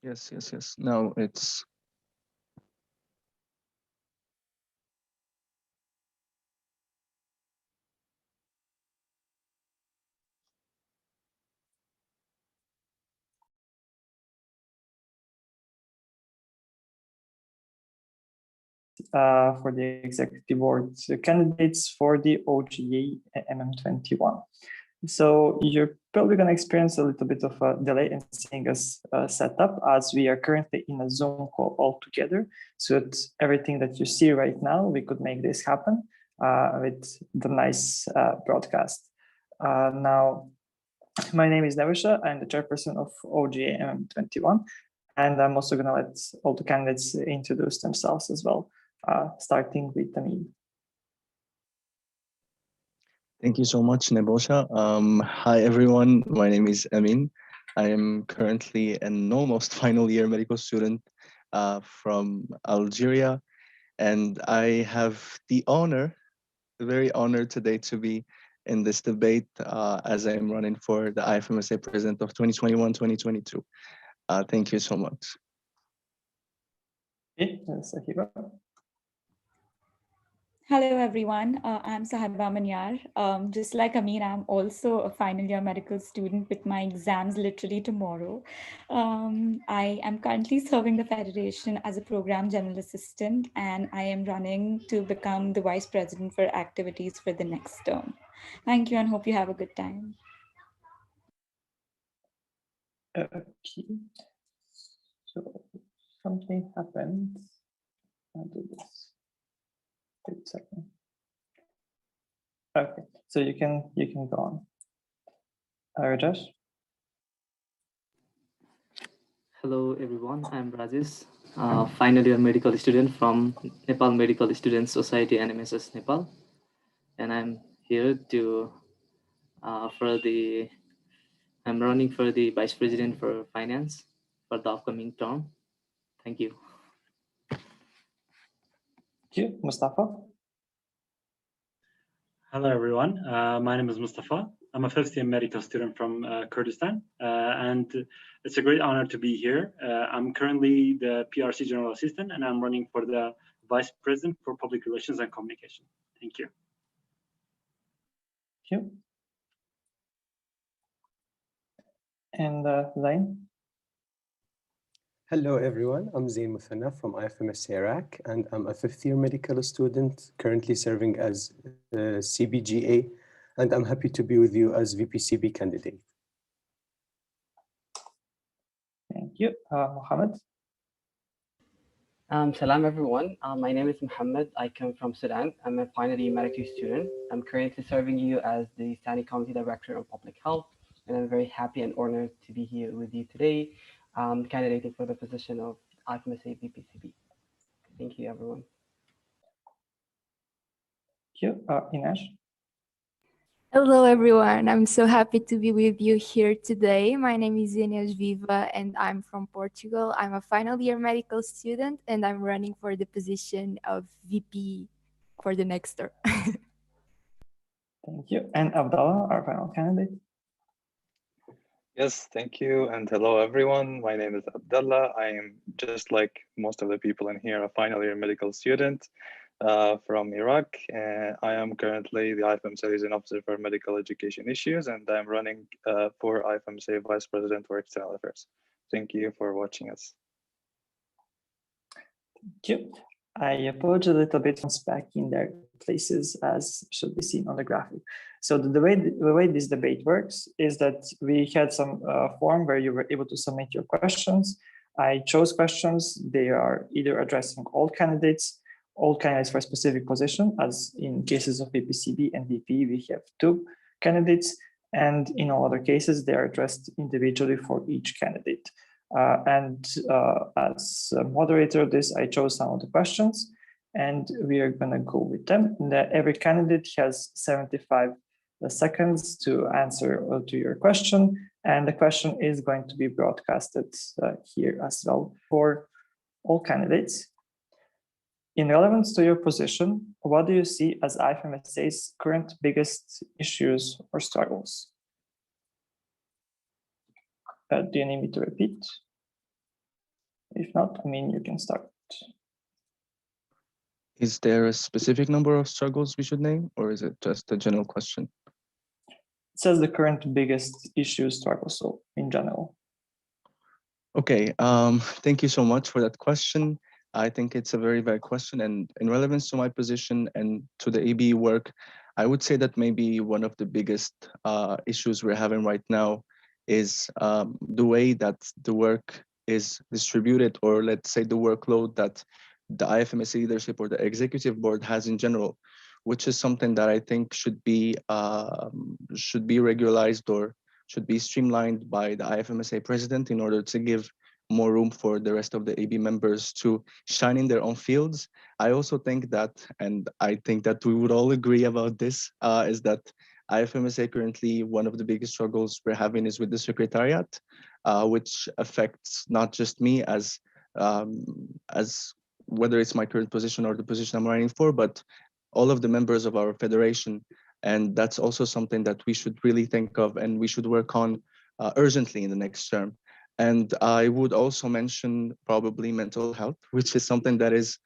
Yes, yes, yes. Now it's for the executive board candidates for the OGA MM21. So you're probably going to experience a little bit of a delay in seeing us set up, as we are currently in a Zoom call all together. So it's everything that you see right now, we could make this happen with the nice broadcast. Now, my name is Nevisha. I'm the chairperson of OGA MM21, and I'm also going to let all the candidates introduce themselves as well, starting with Amin. Thank you so much, Nebosha. Hi, everyone. My name is Amin. I am currently an almost final year medical student from Algeria, and I have the very honored today to be in this debate as I am running for the Fmsa President of 2021-2022. Thank you so much. Okay, Sahiba. Hello, everyone. I'm Sahiba Manyar. Just like Amin, I'm also a final year medical student with my exams literally tomorrow. I am currently serving the Federation as a program general assistant, and I am running to become the vice president for activities for the next term. Thank you and hope you have a good time. Okay, so something happened. I'll do this. Wait a second. Okay, so you can go on. Rajesh. Hello everyone, I'm Rajesh, final year medical student from Nepal Medical Student Society and MSS Nepal, and I'm here to I'm running for the Vice President for Finance for the upcoming term. Thank you. Thank you, Mustafa. Hello, everyone. My name is Mustafa. I'm a fifth year medical student from Kurdistan, and it's a great honor to be here. I'm currently the PRC General Assistant, and I'm running for the Vice President for Public Relations and Communication. Thank you. Thank you. And Zain. Hello, everyone. I'm Zain Muthanna from Fmsa Iraq, and I'm a fifth-year medical student currently serving as CBGA, and I'm happy to be with you as VPCB candidate. Thank you. Mohammed. Salam everyone. My name is Mohammed. I come from Sudan. I'm a final year medical student. I'm currently serving you as the Standing Committee Director of Public Health, and I'm very happy and honored to be here with you today, candidating for the position of Fmsa VPCB. Thank you, everyone. Thank you. Ines. Hello, everyone. I'm so happy to be with you here today. My name is Inês Viva, and I'm from Portugal. I'm a final year medical student, and I'm running for the position of VP for the next term. Thank you. And Abdallah, our final candidate. Yes, thank you. And hello, everyone. My name is Abdallah. I am, just like most of the people in here, a final year medical student from Iraq. I am currently the Fmsa Liaison Officer for Medical Education Issues, and I'm running for Fmsa Vice President for External Affairs. Thank you for watching us. Thank you. I apologize a little bit back in their places, as should be seen on the graphic. So the way this debate works is that we had some form where you were able to submit your questions. I chose questions. They are either addressing all candidates for a specific position, as in cases of VPCB and VP, we have 2 candidates, and in all other cases, they are addressed individually for each candidate. As a moderator of this, I chose some of the questions, and we are going to go with them. Every candidate has 75 seconds to answer to your question, and the question is going to be broadcasted here as well for all candidates. In relevance to your position, what do you see as Fmsa's current biggest issues or struggles? Do you need me to repeat? If not, I mean, you can start. Is there a specific number of struggles we should name, or is it just a general question? It says the current biggest issue struggle, so in general. Okay, thank you so much for that question. I think it's a very valid question, and in relevance to my position and to the AB work, I would say that maybe one of the biggest issues we're having right now is the way that the work is distributed, or let's say the workload that the IFMSA leadership or the executive board has in general, which is something that I think should be regularized or should be streamlined by the IFMSA president in order to give more room for the rest of the AB members to shine in their own fields. I also think that, and I think that we would all agree about this, is that IFMSA currently, one of the biggest struggles we're having is with the secretariat, which affects not just me as whether it's my current position or the position I'm running for, but all of the members of our federation. And that's also something that we should really think of and we should work on urgently in the next term. And I would also mention probably mental health, which is something that is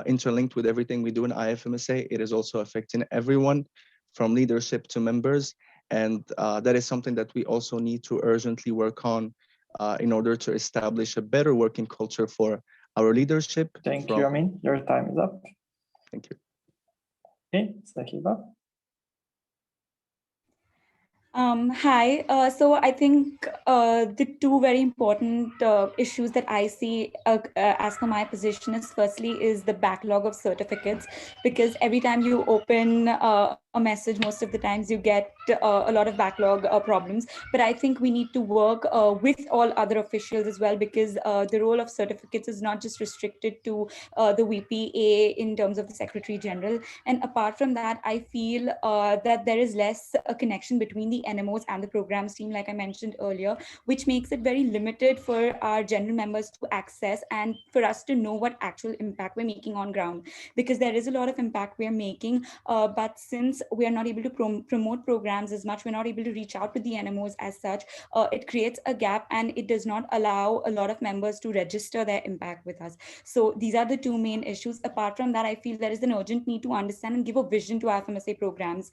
interlinked with everything we do in IFMSA. It is also affecting everyone from leadership to members. And that is something that we also need to urgently work on in order to establish a better working culture for our leadership. Thank you, Amin. Your time is up. Thank you. Okay, Sahiba. Hi. So I think the two very important issues that I see as per my position is firstly is the backlog of certificates, because every time you open a message, most of the times you get a lot of backlog problems. But I think we need to work with all other officials as well, because the role of certificates is not just restricted to the VPA in terms of the Secretary General. And apart from that, I feel that there is less a connection between the NMOs and the programs team, like I mentioned earlier, which makes it very limited for our general members to access and for us to know what actual impact we're making on ground. Because there is a lot of impact we're making, but since we are not able to promote programs as much, we're not able to reach out to the NMOs as such, it creates a gap and it does not allow a lot of members to register their impact with us. So these are the two main issues. Apart from that, I feel there is an urgent need to understand and give a vision to FMSA programs,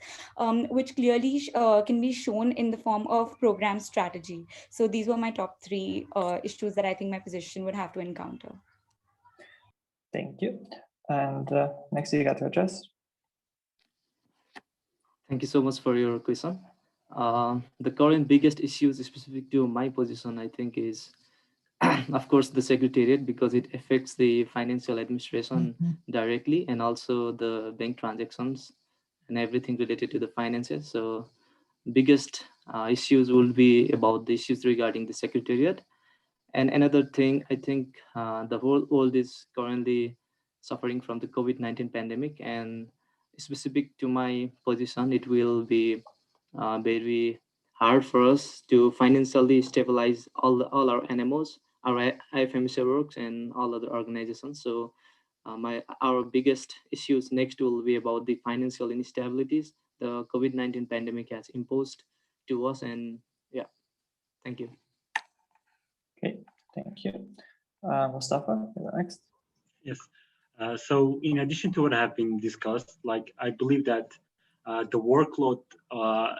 which clearly can be shown in the form of program strategy. So these were my top three issues that I think my position would have to encounter. Thank you. And next you got to address. Thank you so much for your question. The current biggest issues specific to my position, I think, is of course the secretariat, because it affects the financial administration directly, and also the bank transactions and everything related to the finances. So biggest issues will be about the issues regarding the secretariat. And another thing, I think the whole world is currently suffering from the COVID-19 pandemic, and specific to my position, it will be very hard for us to financially stabilize all our NMOs, our IFMSA works, and all other organizations. So our biggest issues next will be about the financial instabilities the COVID-19 pandemic has imposed to us. And yeah, thank you. Okay, thank you. Mustafa, you're next. Yes. So in addition to what have been discussed, like I believe that the workload,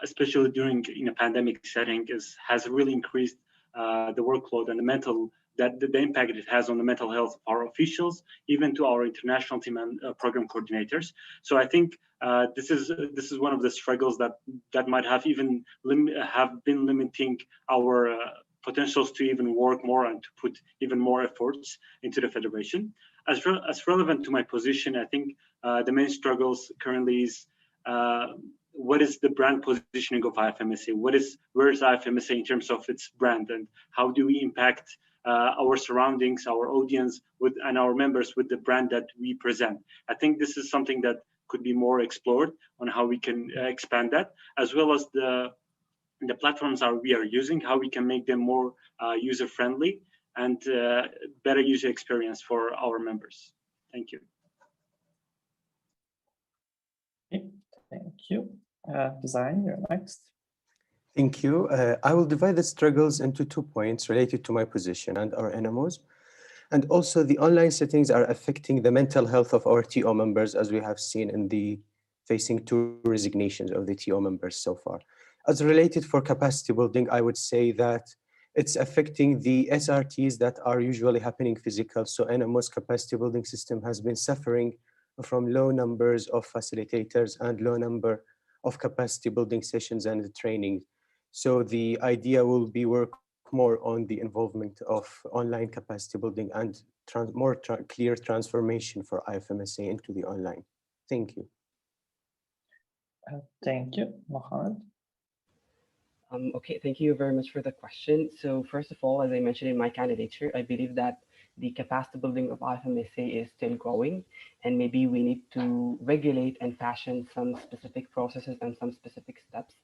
especially during in a pandemic setting, has really increased the workload and the impact it has on the mental health of our officials, even to our international team and program coordinators. So I think this is one of the struggles that might have even have been limiting our potentials to even work more and to put even more efforts into the federation. As relevant to my position, I think the main struggles currently is what is the brand positioning of IFMSA? Where is IFMSA in terms of its brand, and how do we impact our surroundings, our audience, and our members with the brand that we present? I think this is something that could be more explored on how we can expand that, as well as the platforms we are using, how we can make them more user-friendly and better user experience for our members. Thank you. Okay, thank you. Design, you're next. Thank you. I will divide the struggles into 2 points related to my position and our NMOs. And also the online settings are affecting the mental health of our TO members, as we have seen in the facing 2 resignations of the TO members so far. As related for capacity building, I would say that it's affecting the SRTs that are usually happening physical. So NMO's capacity building system has been suffering from low numbers of facilitators and low number of capacity building sessions and training. So the idea will be work more on the involvement of online capacity building and clear transformation for IFMSA into the online. Thank you. Thank you, Mohammed. Okay, thank you very much for the question. So first of all, as I mentioned in my candidature, I believe that the capacity building of IFMSA is still growing, and maybe we need to regulate and fashion some specific processes and some specific steps.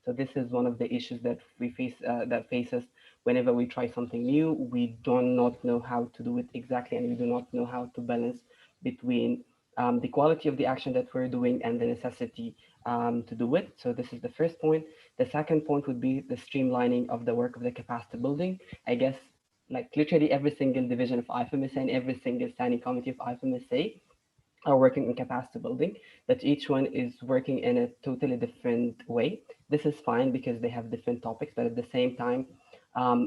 So this is one of the issues that we face, that faces whenever we try something new. We do not know how to do it exactly, and we do not know how to balance between the quality of the action that we're doing and the necessity to do it. So this is the first point. The second point would be the streamlining of the work of the capacity building. I guess like literally every single division of IFMSA and every single standing committee of IFMSA are working in capacity building, but each one is working in a totally different way. This is fine because they have different topics, but at the same time,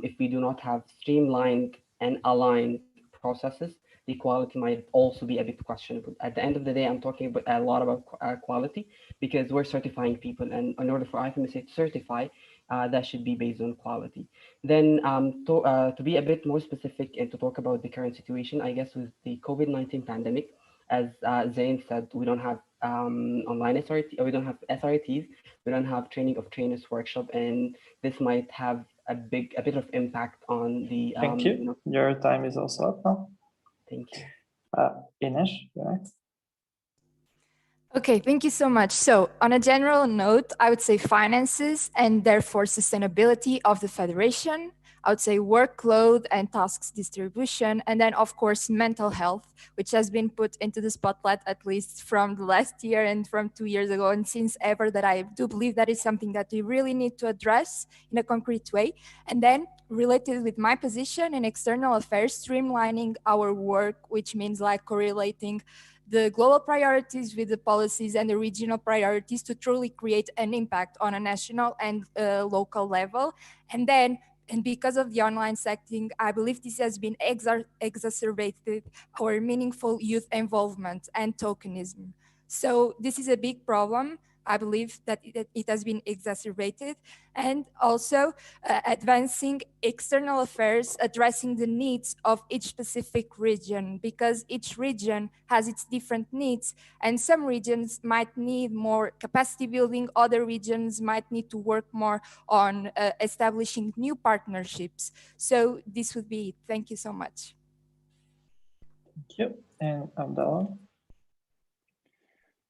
if we do not have streamlined and aligned processes, the quality might also be a bit questionable. At the end of the day, I'm talking about a lot about quality because we're certifying people, and in order for IFMSA to certify, that should be based on quality. Then to be a bit more specific and to talk about the current situation, I guess with the COVID-19 pandemic, as Zain said, we don't have online SRT, or we don't have SRTs, we don't have training of trainers workshop, and this might have a bit of impact on the. Thank you. Your time is also up now. Thank you. Ines, you're next. Okay, thank you so much. So on a general note, I would say finances and therefore sustainability of the federation. I would say workload and tasks distribution, and then of course mental health, which has been put into the spotlight at least from the last year and from 2 years ago, and since ever, that I do believe that is something that we really need to address in a concrete way. And then related with my position in external affairs, streamlining our work, which means like correlating the global priorities with the policies and the regional priorities to truly create an impact on a national and local level. And because of the online setting, I believe this has been exacerbated our meaningful youth involvement and tokenism. So this is a big problem. I believe that it has been exacerbated, and also advancing external affairs, addressing the needs of each specific region, because each region has its different needs, and some regions might need more capacity building, other regions might need to work more on establishing new partnerships. So this would be it. Thank you so much. Thank you. And Abdallah?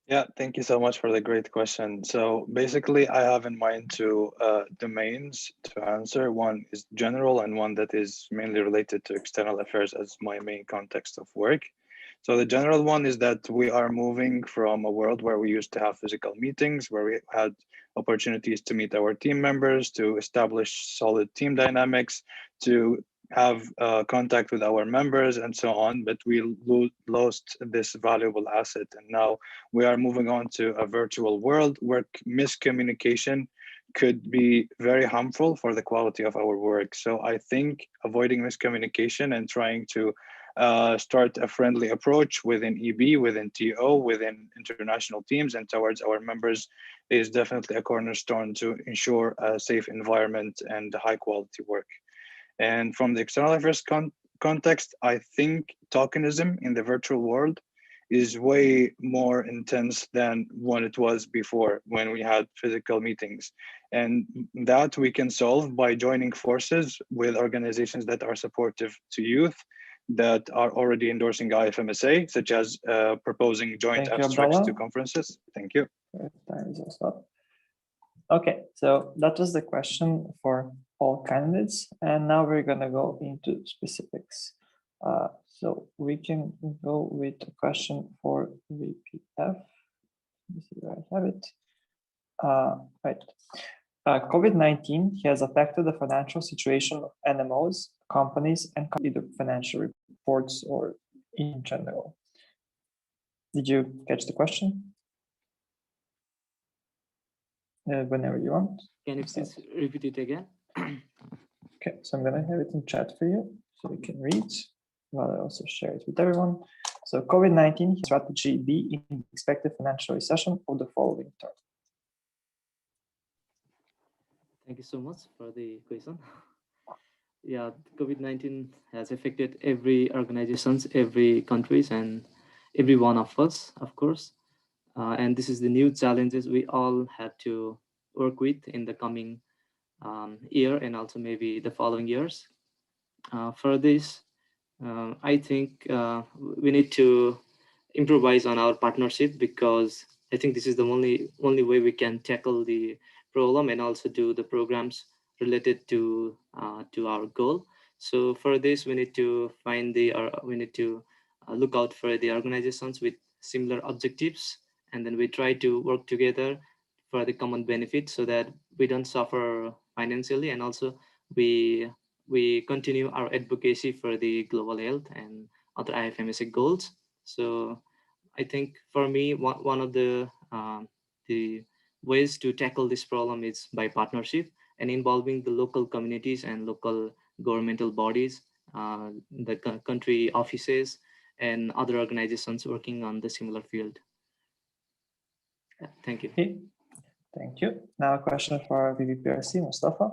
Yeah, thank you so much for the great question. So basically, I have in mind two domains to answer. One is general and one that is mainly related to external affairs as my main context of work. So the general one is that we are moving from a world where we used to have physical meetings, where we had opportunities to meet our team members, to establish solid team dynamics, to have contact with our members and so on, but we lost this valuable asset. And now we are moving on to a virtual world where miscommunication could be very harmful for the quality of our work. So I think avoiding miscommunication and trying to start a friendly approach within EB, within TO, within international teams and towards our members is definitely a cornerstone to ensure a safe environment and high quality work. And from the external affairs context, I think tokenism in the virtual world is way more intense than what it was before when we had physical meetings. And that we can solve by joining forces with organizations that are supportive to youth, that are already endorsing IFMSA, such as proposing joint abstracts to conferences. Thank you. Okay, so that was the question for all candidates, and now we're gonna go into specifics. So we can go with a question for VPF. Let me see where I have it. Right. COVID-19 has affected the financial situation of NMOs, companies, and either financial ports or in general. Did you catch the question? Whenever you want. Can you please repeat it again? Okay, so I'm gonna have it in chat for you so you can read while I also share it with everyone. So COVID-19 strategy B in the expected financial recession of the following term. Thank you so much for the question. Yeah, COVID-19 has affected every organizations, every countries, and every one of us, of course. And this is the new challenges we all have to work with in the coming year and also maybe the following years. For this, I think we need to improvise on our partnership, because I think this is the only way we can tackle the problem and also do the programs related to our goal. So for this, we need to find we need to look out for the organizations with similar objectives, and then we try to work together for the common benefit so that we don't suffer financially, and also we continue our advocacy for the global health and other IFMSA goals. So I think for me, one of the ways to tackle this problem is by partnership and involving the local communities and local governmental bodies, the country offices, and other organizations working on the similar field. Thank you. Okay. Thank you. Now a question for VVPRC, Mustafa.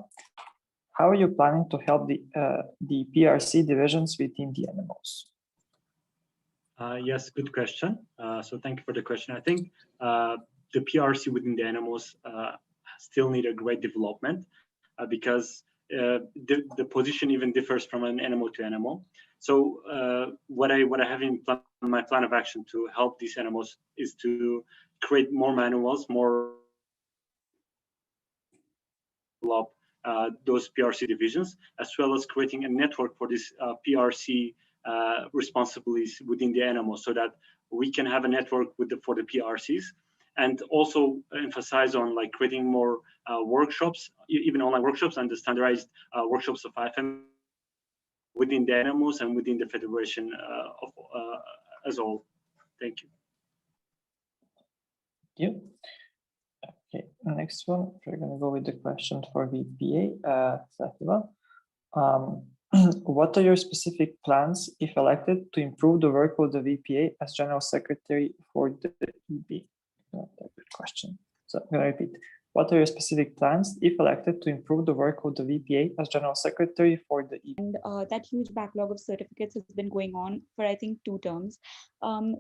How are you planning to help the PRC divisions within the NMOs? Yes, good question. So thank you for the question. I think the PRC within the NMOs still need a great development because the position even differs from an NMO to NMO. So what I have in my plan of action to help these NMOs is to create more manuals, more develop those PRC divisions, as well as creating a network for this PRC responsibilities within the NMO, so that we can have a network for the PRCs, and also emphasize on like creating more workshops, even online workshops, and the standardized workshops of IFM within the NMOs and within the federation as a whole. Thank you. Thank you. Okay, next one, we're going to go with the question for VPA, Sahiba. What are your specific plans, if elected, to improve the work of the VPA as General Secretary for the EB? Good question. So I'm going to repeat. What are your specific plans, if elected, to improve the work of the VPA as General Secretary for the EB? And that huge backlog of certificates has been going on for, I think, 2 terms.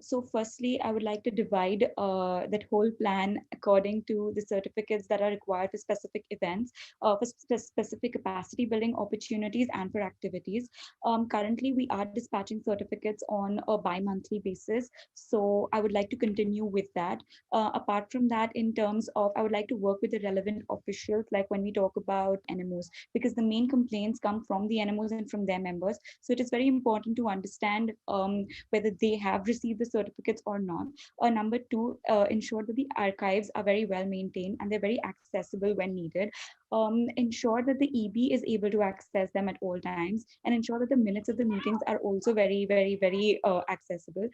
So firstly, I would like to divide that whole plan according to the certificates that are required for specific events, for specific capacity building opportunities and for activities. Currently, we are dispatching certificates on a bi-monthly basis. So I would like to continue with that. Apart from that, in terms of, I would like to work with the relevant officials, like when we talk about NMOs, because the main complaints come from the NMOs and from their members. So it is very important to understand whether they have received the certificates or not. Number 2, ensure that the archives are very well maintained and they're very accessible when needed. Ensure that the EB is able to access them at all times, and ensure that the minutes of the meetings are also very, very, very accessible.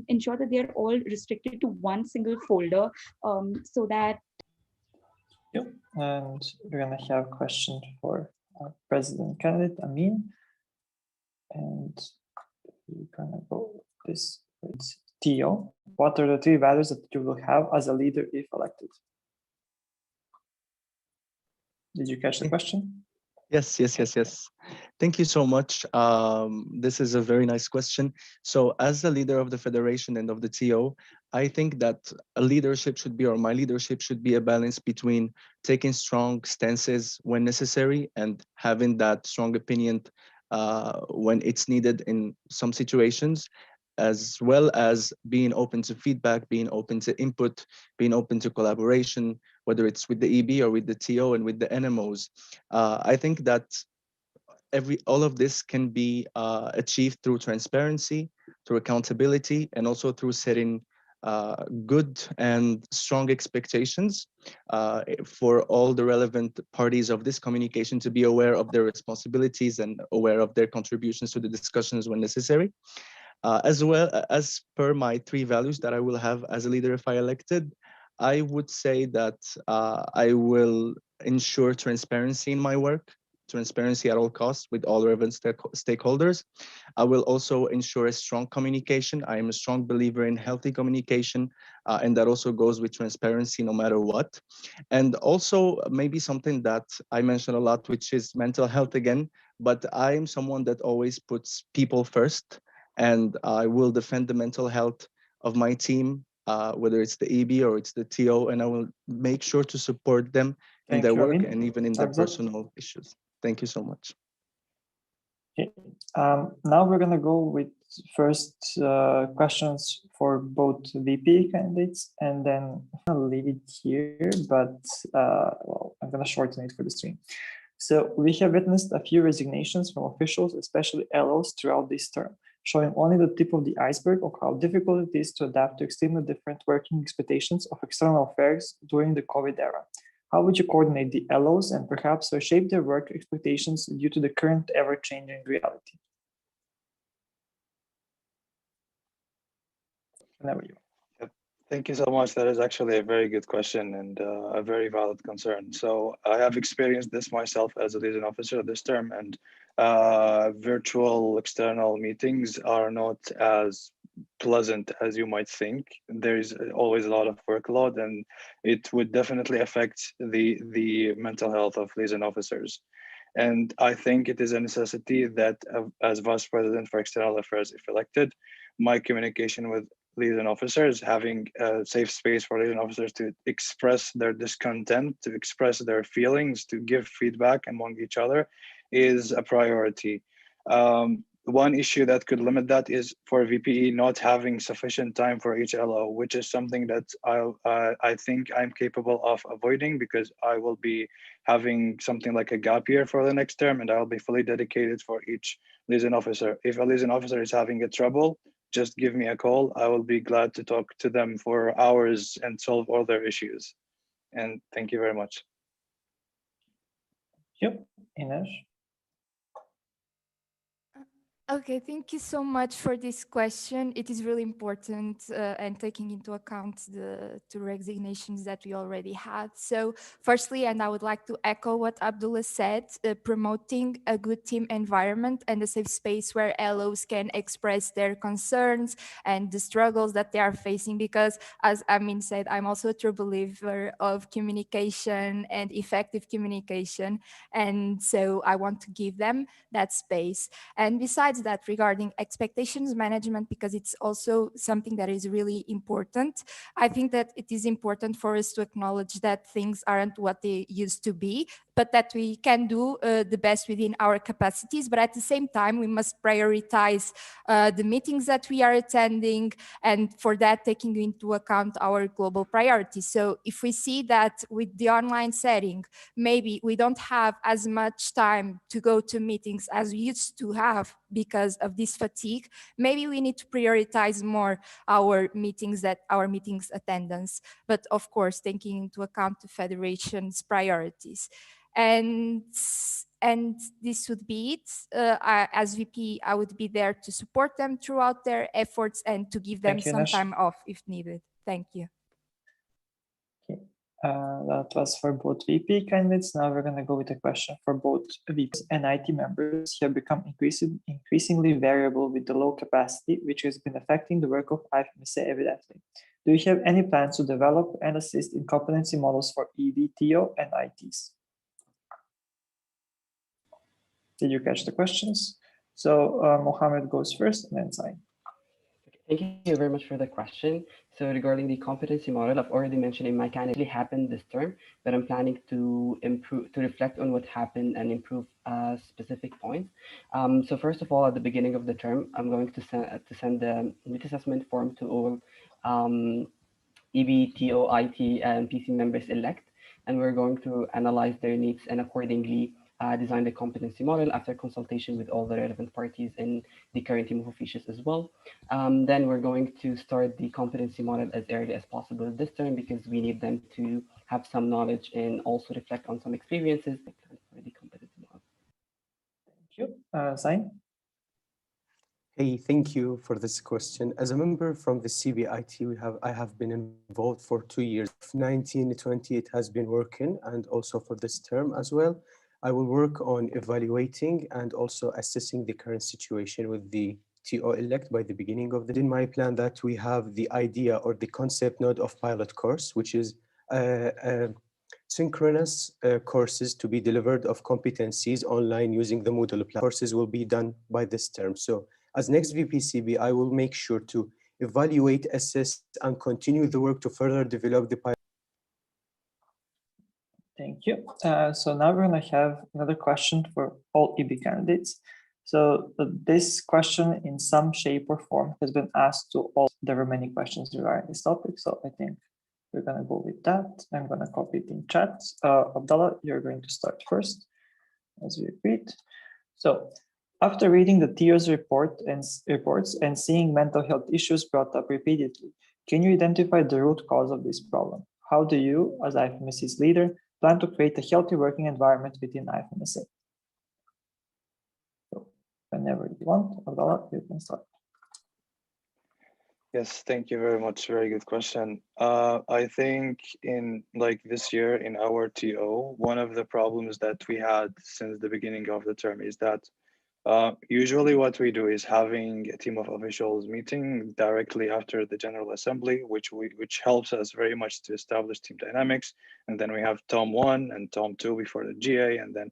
Ensure that they are all restricted to one single folder, so that. Yep. And we're going to have a question for our president candidate, Amin. And we're going to go with this with TO. What are the 3 values that you will have as a leader if elected? Did you catch the question? Yes. Thank you so much. This is a very nice question. So as the leader of the Federation and of the TO, I think that a leadership should be, or my leadership should be, a balance between taking strong stances when necessary and having that strong opinion when it's needed in some situations, as well as being open to feedback, being open to input, being open to collaboration, whether it's with the EB or with the TO and with the NMOs. I think that all of this can be achieved through transparency, through accountability, and also through setting good and strong expectations for all the relevant parties of this communication to be aware of their responsibilities and aware of their contributions to the discussions when necessary. As well as per my 3 values that I will have as a leader if I elected, I would say that I will ensure transparency in my work, transparency at all costs with all relevant stakeholders. I will also ensure a strong communication. I am a strong believer in healthy communication, and that also goes with transparency no matter what. And also maybe something that I mentioned a lot, which is mental health again, but I am someone that always puts people first, and I will defend the mental health of my team, whether it's the EB or it's the TO, and I will make sure to support them in Thank their you, work Amin. and even in their Thumbs up. personal issues. Thank you so much. Okay. Now we're going to go with first questions for both VP candidates, and then I'll leave it here, but well, I'm going to shorten it for the stream. So we have witnessed a few resignations from officials, especially LOs, throughout this term, showing only the tip of the iceberg of how difficult it is to adapt to extremely different working expectations of external affairs during the COVID era. How would you coordinate the LOs and perhaps reshape their work expectations due to the current ever-changing reality? Whenever you. Thank you so much. That is actually a very good question and a very valid concern. So I have experienced this myself as a liaison officer this term, and virtual external meetings are not as pleasant as you might think. There is always a lot of workload, and it would definitely affect the mental health of liaison officers. And I think it is a necessity that as Vice President for External Affairs, if elected, my communication with liaison officers, having a safe space for liaison officers to express their discontent, to express their feelings, to give feedback among each other is a priority. One issue that could limit that is for VPE not having sufficient time for each LO, which is something that I think I'm capable of avoiding, because I will be having something like a gap year for the next term, and I'll be fully dedicated for each liaison officer. If a liaison officer is having a trouble, just give me a call. I will be glad to talk to them for hours and solve all their issues. And thank you very much. Yep, Ines. Okay, thank you so much for this question. It is really important and taking into account the two resignations that we already had. So firstly, and I would like to echo what Abdullah said, promoting a good team environment and a safe space where LOs can express their concerns and the struggles that they are facing, because as Amin said, I'm also a true believer of communication and effective communication. And so I want to give them that space. And besides that, regarding expectations management, because it's also something that is really important, I think that it is important for us to acknowledge that things aren't what they used to be, but that we can do the best within our capacities. But at the same time, we must prioritize the meetings that we are attending, and for that, taking into account our global priorities. So if we see that with the online setting, maybe we don't have as much time to go to meetings as we used to have because of this fatigue, maybe we need to prioritize more our meetings attendance, but of course taking into account the federation's priorities. And this would be it. As VP, I would be there to support them throughout their efforts and to give them some time off if needed. Thank you. Okay. That was for both VP candidates. Now we're going to go with a question for both VPs and IT members who have become increasingly variable with the low capacity, which has been affecting the work of Fmsa evidently. Do you have any plans to develop and assist in competency models for EB, TO, and ITs? Did you catch the questions? So Mohammed goes first and then Zain. Thank you very much for the question. So regarding the competency model, I've already mentioned it might happened this term, but I'm planning to reflect on what happened and improve specific points. So first of all, at the beginning of the term, I'm going to send the needs assessment form to all EB, TO, IT, and PC members elect, and we're going to analyze their needs and accordingly design the competency model after consultation with all the relevant parties in the current team of officials as well. Then we're going to start the competency model as early as possible this term because we need them to have some knowledge and also reflect on some experiences for the competency model. Thank you. Zain? Hey, thank you for this question. As a member from the CBIT, I have been involved for 2 years. 1920, it has been working, and also for this term as well. I will work on evaluating and also assessing the current situation with the TO elect by the beginning of in my plan that we have the idea or the concept node of pilot course, which is synchronous courses to be delivered of competencies online using the Moodle platform. Courses will be done by this term. So as next VPCB, I will make sure to evaluate, assess, and continue the work to further develop the pilot. Thank you. So now we're going to have another question for all EB candidates. So this question in some shape or form has been asked to all. There were many questions regarding this topic, so I think we're going to go with that. I'm going to copy it in chat. Abdallah, you're going to start first, as we agreed. So after reading the TO's reports and seeing mental health issues brought up repeatedly, can you identify the root cause of this problem? How do you, as IFMSA's leader, plan to create a healthy working environment within IFMSA? So whenever you want, Abdallah, you can start. Yes, thank you very much. Very good question. I think in this year in our TO, one of the problems that we had since the beginning of the term is that usually what we do is having a team of officials meeting directly after the General Assembly, which helps us very much to establish team dynamics. And then we have Tom 1 and Tom 2 before the GA, and then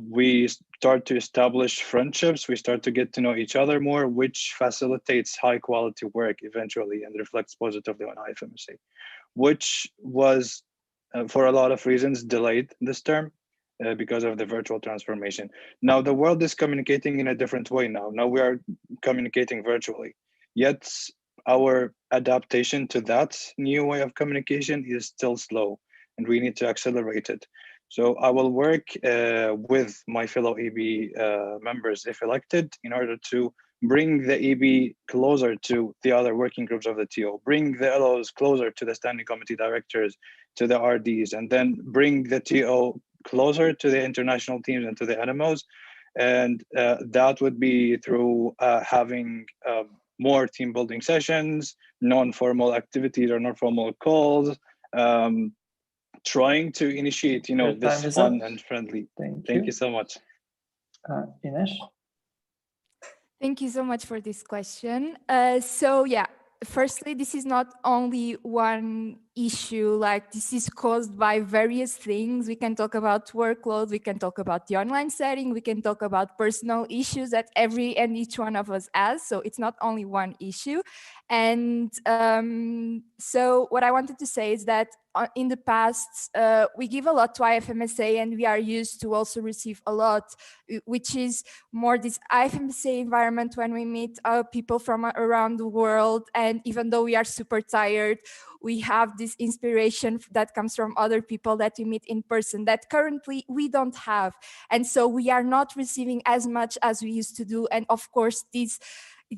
we start to establish friendships. We start to get to know each other more, which facilitates high quality work eventually and reflects positively on IFMSA, which was for a lot of reasons delayed this term because of the virtual transformation. Now the world is communicating in a different way now. Now we are communicating virtually, yet our adaptation to that new way of communication is still slow and we need to accelerate it. So I will work with my fellow EB members, if elected, in order to bring the EB closer to the other working groups of the TO, bring the LOs closer to the standing committee directors, to the RDs, and then bring the TO closer to the international teams and to the NMOs. And that would be through having more team building sessions, non-formal activities or non-formal calls, trying to initiate, this fun and friendly. Thank you so much. Ines? Thank you so much for this question. So yeah, firstly, this is not only one issue, like this is caused by various things. We can talk about workload, we can talk about the online setting, we can talk about personal issues that every and each one of us has. So it's not only one issue. And so what I wanted to say is that in the past, we give a lot to IFMSA and we are used to also receive a lot, which is more this IFMSA environment when we meet people from around the world. And even though we are super tired, we have this inspiration that comes from other people that we meet in person that currently we don't have. And so we are not receiving as much as we used to do. And of course, this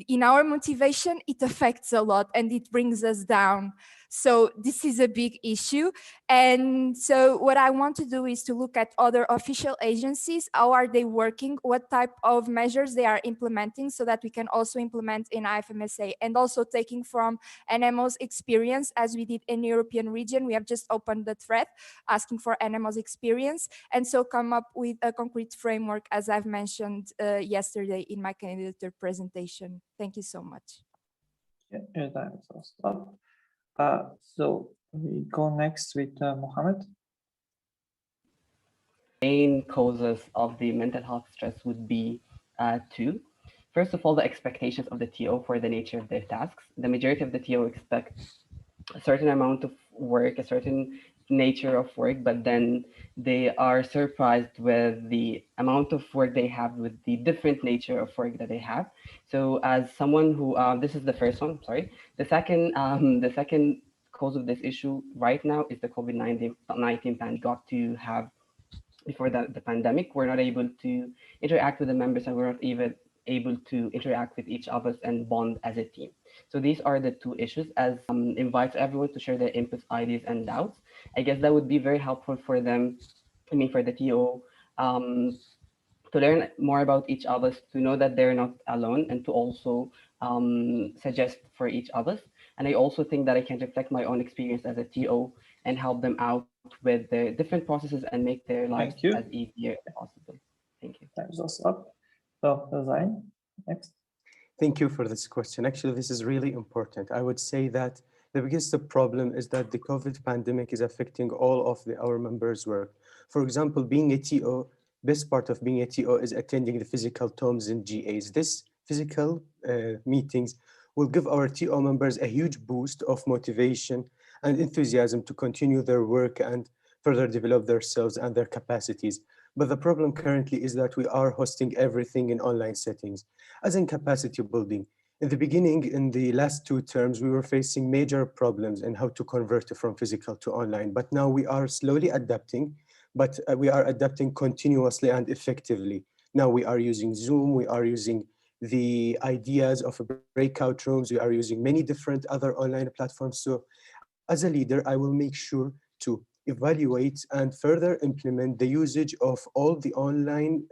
in our motivation, it affects a lot and it brings us down. So this is a big issue. And so what I want to do is to look at other official agencies. How are they working? What type of measures they are implementing so that we can also implement in IFMSA, and also taking from NMO's experience as we did in European region. We have just opened the thread asking for NMO's experience, and so come up with a concrete framework as I've mentioned yesterday in my candidature presentation. Thank you so much. Yeah, that is awesome. So we go next with Mohammed. Main causes of the mental health stress would be two. First of all, the expectations of the TO for the nature of their tasks. The majority of the TO expect a certain amount of work, a certain nature of work, but then they are surprised with the amount of work they have, with the different nature of work that they have. So as someone who, this is the first one, sorry. The second cause of this issue right now is the COVID-19 pandemic. Got to have before the pandemic, we're not able to interact with the members, and we're not even able to interact with each of us and bond as a team. So these are the two issues, as invites everyone to share their inputs, ideas, and doubts. I guess that would be very helpful for them, I mean, for the TO, to learn more about each of us, to know that they're not alone, and to also suggest for each of us. And I also think that I can reflect my own experience as a TO and help them out with the different processes and make their lives Thank you. as easier as possible. Thank you. Time's also up. So, Zain, next. Thank you for this question. Actually, this is really important. I would say that the biggest problem is that the COVID pandemic is affecting all of our members' work. For example, being a TO, best part of being a TO is attending the physical tomes and GAs. This physical meetings will give our TO members a huge boost of motivation and enthusiasm to continue their work and further develop themselves and their capacities. But the problem currently is that we are hosting everything in online settings. As in capacity building, in the beginning, in the last two terms, we were facing major problems in how to convert from physical to online. But now we are slowly adapting, but we are adapting continuously and effectively. Now we are using Zoom, we are using the ideas of breakout rooms, we are using many different other online platforms. So as a leader, I will make sure to evaluate and further implement the usage of all the online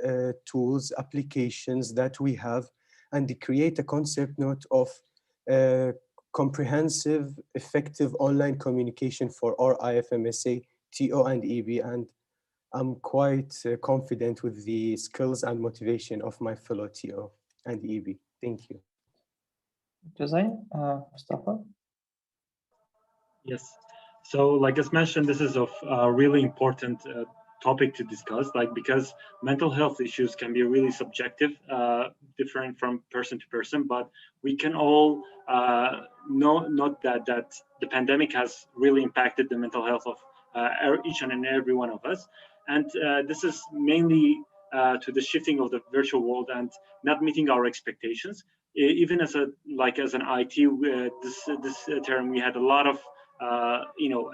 tools, applications that we have, and create a concept note of comprehensive, effective online communication for our IFMSA, TO, and EB. And I'm quite confident with the skills and motivation of my fellow TO and EB. Thank you. Zain, Mustafa. Yes. So, like as mentioned, this is of a really important topic to discuss, like because mental health issues can be really subjective, different from person to person. But we can all note that the pandemic has really impacted the mental health of each and every one of us, and this is mainly to the shifting of the virtual world and not meeting our expectations. Even as as an IT, this term, we had a lot of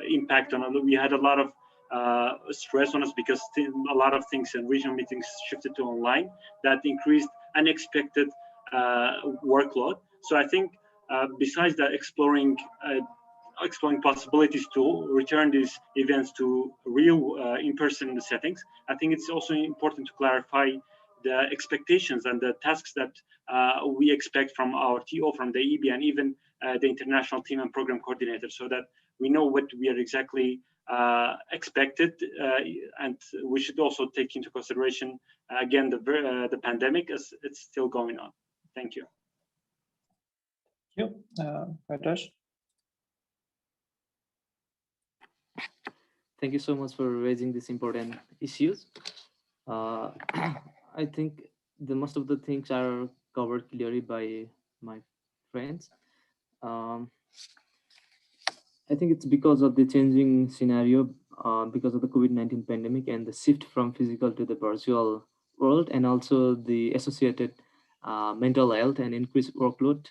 impact on. We had a lot of stress on us because a lot of things and regional meetings shifted to online. That increased unexpected workload. So I think besides that, exploring possibilities to return these events to real in-person settings, I think it's also important to clarify the expectations and the tasks that we expect from our TO, from the EB, and even the international team and program coordinator, so that we know what we are exactly expected, and we should also take into consideration again the pandemic as it's still going on. Thank you. Thank you, Rajesh. Thank you so much for raising these important issues. I think the most of the things are covered clearly by my friends. I think it's because of the changing scenario, because of the COVID-19 pandemic and the shift from physical to the virtual world, and also the associated mental health and increased workload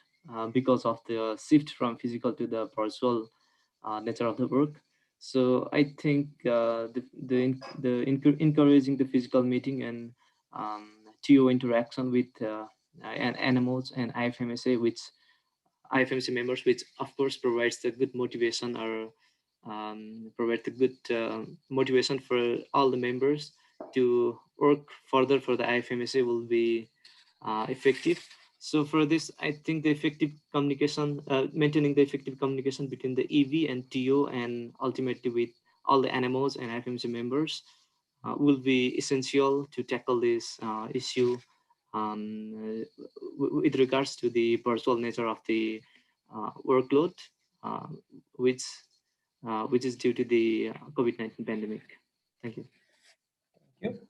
because of the shift from physical to the virtual nature of the work. So I think encouraging the physical meeting and TO interaction with animals and IFMSA, which IFMC members, which of course provides the good motivation or provide the good motivation for all the members to work further for the IFMSA will be effective. So for this, I think the effective communication, maintaining the effective communication between the EV and TO, and ultimately with all the animals and IFMC members will be essential to tackle this issue with regards to the virtual nature of the workload, uh, which is due to the COVID-19 pandemic. Thank you. Thank you.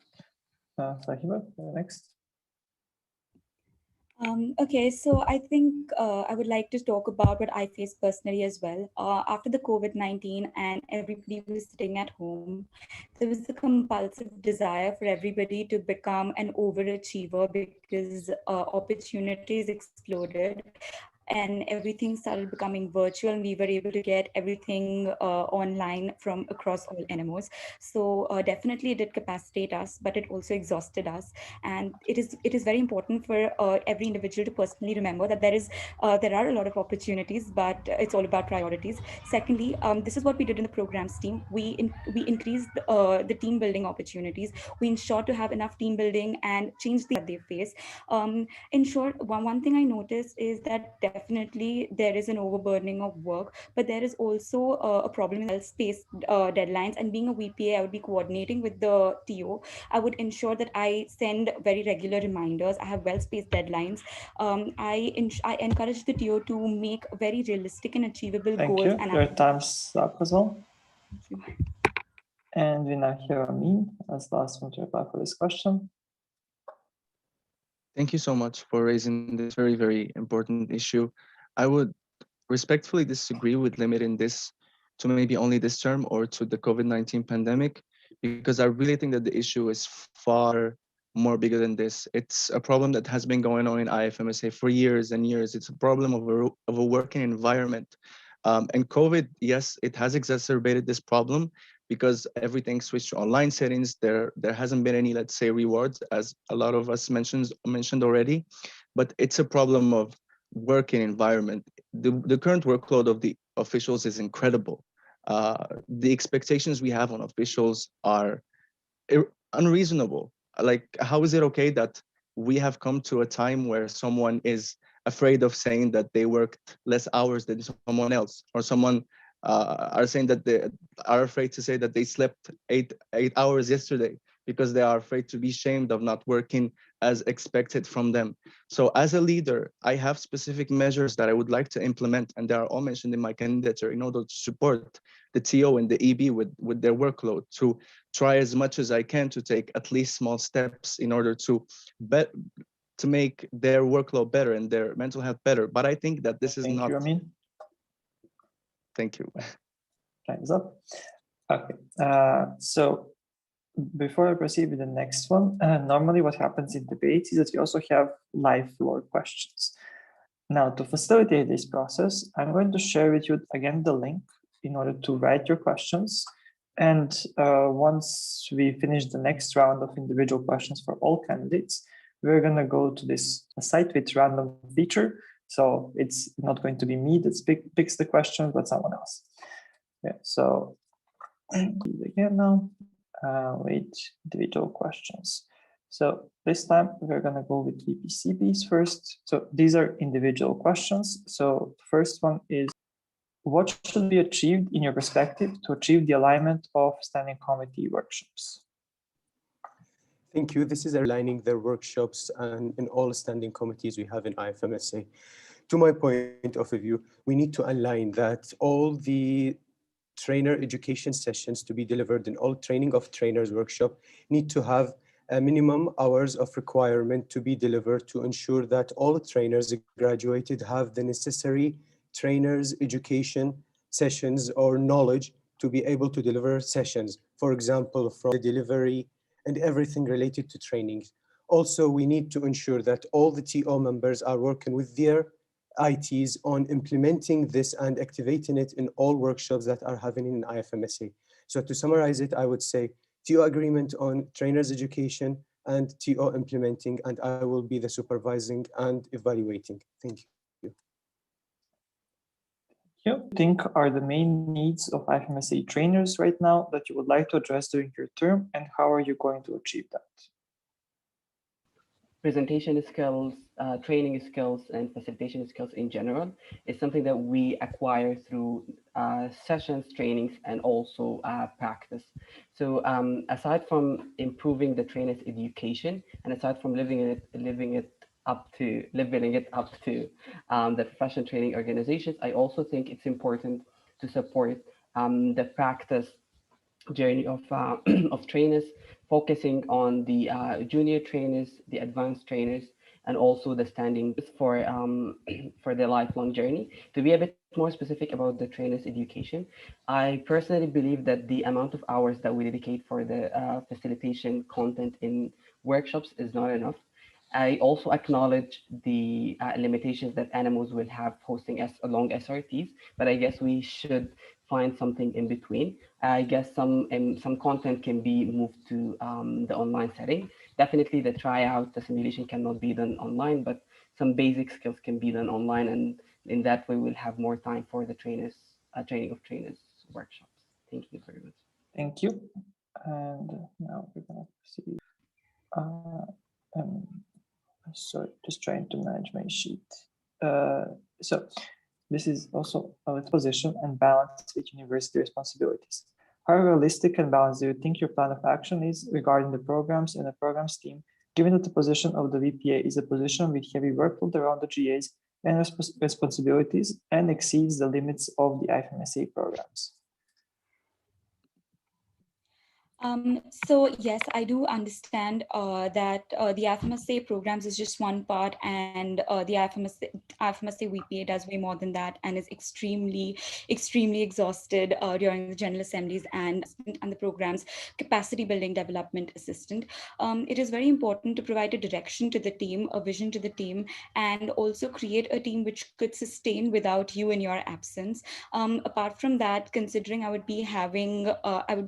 Sahiba, next. Okay, so I think I would like to talk about what I faced personally as well. After the COVID-19 and everybody was sitting at home, there was a compulsive desire for everybody to become an overachiever because opportunities exploded. and everything started becoming virtual, and we were able to get everything online from across all NMOs. So definitely it did capacitate us, but it also exhausted us. And it is very important for every individual to personally remember that there are a lot of opportunities, but it's all about priorities. Secondly, this is what we did in the programs team. We increased the team building opportunities. We ensured to have enough team building and change the that they face. In short, one thing I noticed is that definitely there is an overburdening of work, but there is also a problem in space deadlines. And being a VPA, I would be coordinating with the TO. I would ensure that I send very regular reminders. I have well-spaced deadlines. I encourage the TO to make very realistic and achievable Thank goals. you. And Your time's up as well. thank you. And we now hear Amin as the last one to reply for this question. Thank you so much for raising this very, very important issue. I would respectfully disagree with limiting this to maybe only this term or to the COVID-19 pandemic, because I really think that the issue is far more bigger than this. It's a problem that has been going on in IFMSA for years and years. It's a problem of a working environment. And COVID, yes, it has exacerbated this problem because everything switched to online settings. There hasn't been any, let's say, rewards, as a lot of us mentioned already, but it's a problem of working environment. The current workload of the officials is incredible. The expectations we have on officials are unreasonable. Like, how is it okay that we have come to a time where someone is afraid of saying that they worked less hours than someone else, or someone are saying that they are afraid to say that they slept eight hours yesterday because they are afraid to be shamed of not working as expected from them. So as a leader, I have specific measures that I would like to implement, and they are all mentioned in my candidature, in order to support the TO and the EB with their workload, to try as much as I can to take at least small steps in order to make their workload better and their mental health better. But I think that this is Thank not. you, Amin. Thank you. Time's up. Okay. So before I proceed with the next one, normally what happens in debates is that we also have live floor questions. Now, to facilitate this process, I'm going to share with you again the link in order to write your questions. And once we finish the next round of individual questions for all candidates, we're going to go to this site with random feature. So it's not going to be me that picks the question, but someone else. Yeah, so again now, wait, individual questions. So this time we're going to go with VPCPs first. So these are individual questions. So the first one is, what should be achieved in your perspective to achieve the alignment of standing committee workshops? Thank you. This is aligning their workshops and in all standing committees we have in IFMSA. To my point of view, we need to align that all the trainer education sessions to be delivered in all training of trainers workshop need to have a minimum hours of requirement to be delivered to ensure that all trainers graduated have the necessary trainers education sessions or knowledge to be able to deliver sessions, for example, from the delivery and everything related to trainings. Also, we need to ensure that all the TO members are working with their ITs on implementing this and activating it in all workshops that are happening in IFMSA. So to summarize it, I would say TO agreement on trainers education and TO implementing, and I will be the supervising and evaluating. Thank you. You think are the main needs of IFMSA trainers right now that you would like to address during your term, and how are you going to achieve that? Presentation skills, training skills, and facilitation skills in general is something that we acquire through sessions, trainings, and also practice. So aside from improving the trainer's education, and aside from leveling it up to the professional training organizations, I also think it's important to support the practice journey of of trainers, focusing on the junior trainers, the advanced trainers, and also the standing for for the lifelong journey. To be a bit more specific about the trainers' education, I personally believe that the amount of hours that we dedicate for the facilitation content in workshops is not enough. I also acknowledge the limitations that animals will have hosting long SRTs, but I guess we should find something in between. I guess some content can be moved to the online setting. Definitely the tryout, the simulation cannot be done online, but some basic skills can be done online, and in that way we'll have more time for the trainers, training of trainers workshops. Thank you very much. Thank you. And now we're gonna proceed. Sorry, just trying to manage my sheet. So this is also a position and balance with university responsibilities. How realistic and balanced do you think your plan of action is regarding the programs and the programs team, given that the position of the VPA is a position with heavy workload around the GAs and responsibilities and exceeds the limits of the IFMSA programs? So yes, I do understand that the FMSA programs is just one part, and the FMSA VPA does way more than that and is extremely exhausted during the General Assemblies and the program's capacity building development assistant. It is very important to provide a direction to the team, a vision to the team, and also create a team which could sustain without you in your absence. Apart from that, considering I would be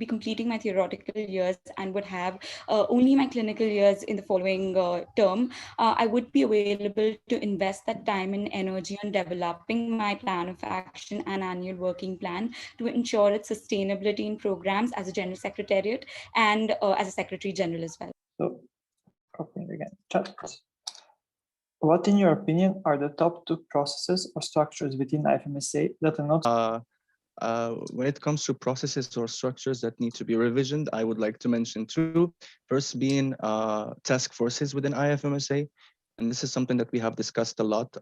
completing my theoretical years and would have only my clinical years in the following term, I would be available to invest that time and energy on developing my plan of action and annual working plan to ensure its sustainability in programs as a general secretariat and as a secretary general as well. So, opening again, chat. What, in your opinion, are the top 2 processes or structures within IFMSA that are not? When it comes to processes or structures that need to be revisioned, I would like to mention 2. First being task forces within IFMSA. And this is something that we have discussed a lot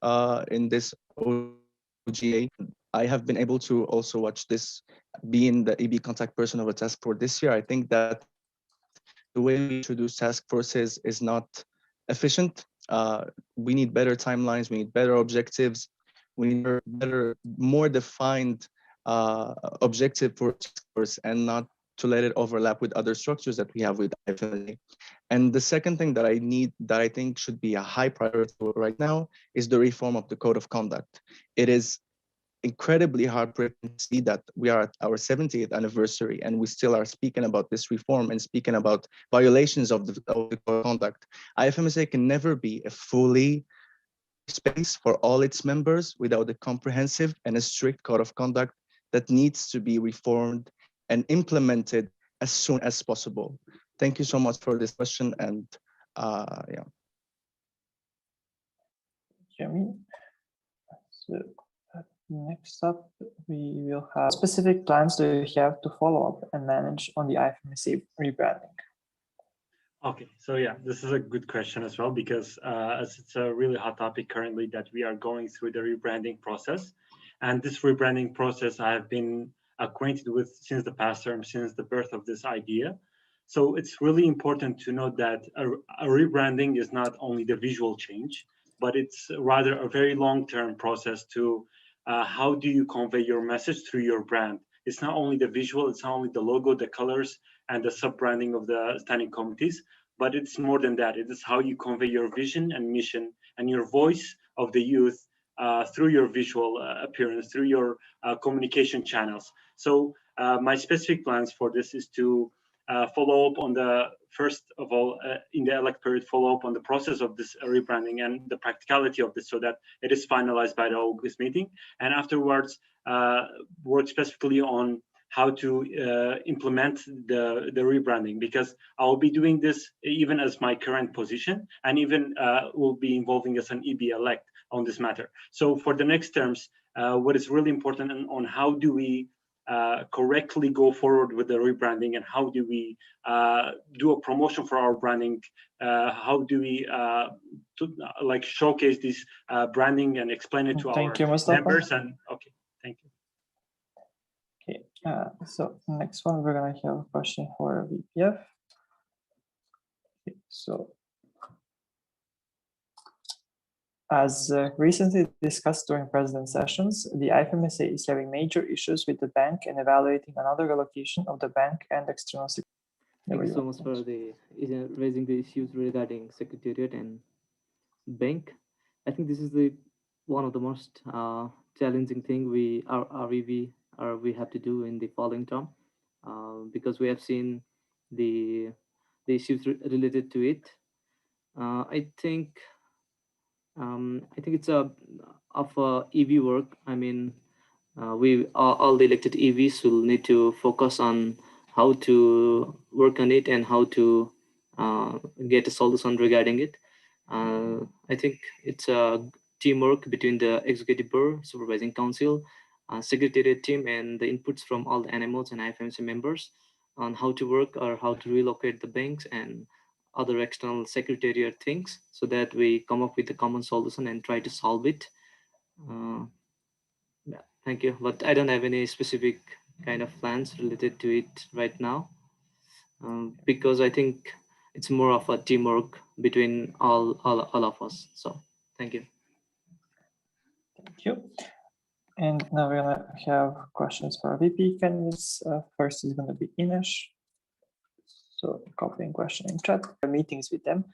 in this OGA. I have been able to also watch this, being the EB contact person of a task force this year. I think that the way we introduce task forces is not efficient. We need better timelines, we need better objectives, we need more defined objective for task force, and not to let it overlap with other structures that we have with IFMSA. And the second thing that I think should be a high priority right now is the reform of the code of conduct. It is incredibly heartbreaking to see that we are at our 70th anniversary and we still are speaking about this reform and speaking about violations of the code of conduct. IFMSA can never be a fully space for all its members without a comprehensive and a strict code of conduct that needs to be reformed and implemented as soon as possible. Thank you so much for this question, and yeah. Jimmy. So, next up, we will have specific plans that you have to follow up and manage on the IFMSA rebranding. Okay, so yeah, this is a good question as well, because as it's a really hot topic currently that we are going through the rebranding process. And this rebranding process I have been acquainted with since the past term, since the birth of this idea. So it's really important to note that a rebranding is not only the visual change, but it's rather a very long-term process to how do you convey your message through your brand. It's not only the visual, it's not only the logo, the colors, and the sub-branding of the standing committees, but it's more than that. It is how you convey your vision and mission and your voice of the youth through your visual appearance, through your communication channels. So my specific plans for this is to follow up on the, first of all, in the elect period, follow up on the process of this rebranding and the practicality of this so that it is finalized by the August meeting. And afterwards, work specifically on how to implement the rebranding, because I'll be doing this even as my current position, and even will be involving as an EB elect on this matter. So for the next terms, what is really important on how do we correctly go forward with the rebranding, and how do we do a promotion for our branding, how do we like showcase this branding and explain it to our members. And okay, thank you. Okay, so next one, we're gonna have a question for VPF. Okay, so as recently discussed during president sessions, the IFMSA is having major issues with the bank and evaluating another relocation of the bank and external security. Thank you so much for raising the issues regarding secretariat and bank. I think this is the one of the most challenging thing we have to do in the following term, because we have seen the issues related to it. I think it's a of EV work. I mean, we all the elected EVs will need to focus on how to work on it and how to get a solution regarding it. I think it's a teamwork between the executive board, supervising council, secretariat team, and the inputs from all the animals and IFMC members on how to work or how to relocate the banks and other external secretariat things, so that we come up with a common solution and try to solve it. Yeah, thank you. But I don't have any specific kind of plans related to it right now, because I think it's more of a teamwork between all of us. So thank you. Thank you. And now we're gonna have questions for our VP candidates. First is gonna be Ines. So copying question in chat. Meetings with them.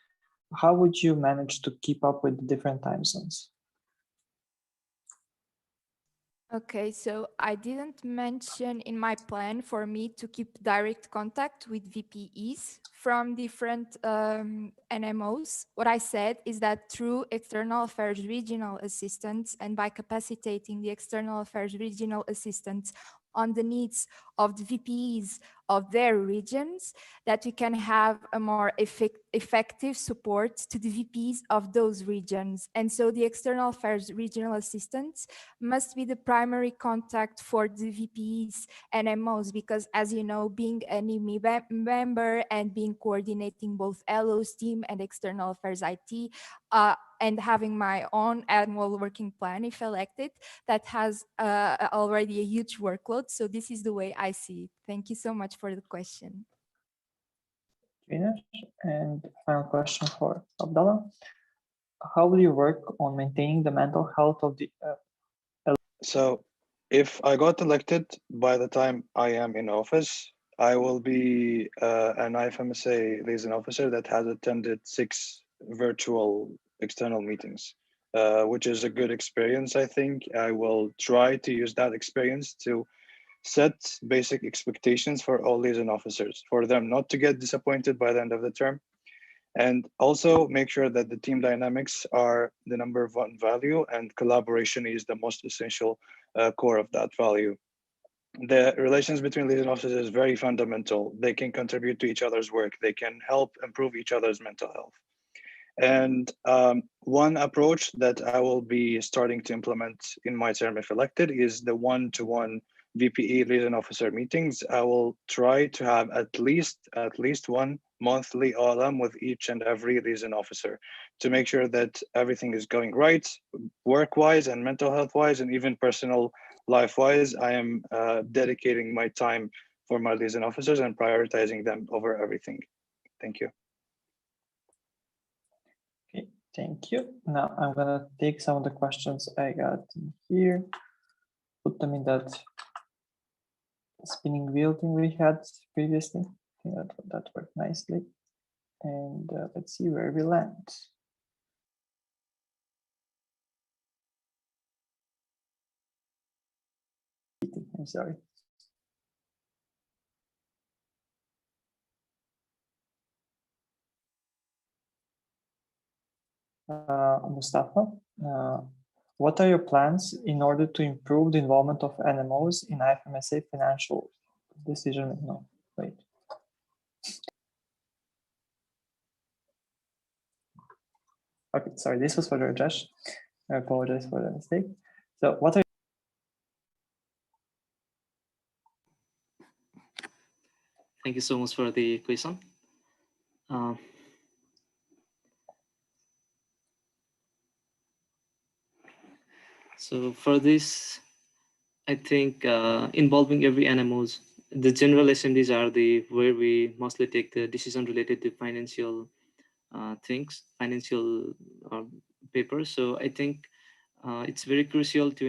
How would you manage to keep up with the different time zones? Okay, so I didn't mention in my plan for me to keep direct contact with VPEs from different NMOs. What I said is that through external affairs regional assistants and by capacitating the external affairs regional assistants on the needs of the VPEs of their regions, that we can have a more effective support to the VPs of those regions. And so the external affairs regional assistants must be the primary contact for the VPs and MOs, because as you know, being an IMI member and being coordinating both LO's team and external affairs IT, and having my own annual working plan if elected, that has already a huge workload. So this is the way I see it. Thank you so much for the question. And final question for Abdallah. How will you work on maintaining the mental health of the So if I got elected, by the time I am in office, I will be an IFMSA liaison officer that has attended 6 virtual external meetings, which is a good experience, I think. I will try to use that experience to set basic expectations for all liaison officers, for them not to get disappointed by the end of the term, and also make sure that the team dynamics are the number one value and collaboration is the most essential core of that value. The relations between liaison officers is very fundamental. They can contribute to each other's work. They can help improve each other's mental health. And one approach that I will be starting to implement in my term if elected is the one-to-one VPE liaison officer meetings. I will try to have at least one monthly OLM with each and every liaison officer to make sure that everything is going right, work-wise and mental health-wise, and even personal life-wise. I am dedicating my time for my liaison officers and prioritizing them over everything. Thank you. Okay, thank you. Now I'm gonna take some of the questions I got in here, put them in that spinning wheel thing we had previously. I think that worked nicely. And let's see where we land. I'm sorry. Mustafa, what are your plans in order to improve the involvement of NMOs in IFMSA financial decision? No, wait. Okay, sorry, this was for Rajesh. I apologize for the mistake. So what are Thank you so much for the question. So for this, I think involving every animals, the general assemblies are the where we mostly take the decision related to financial things, financial papers. So I think it's very crucial to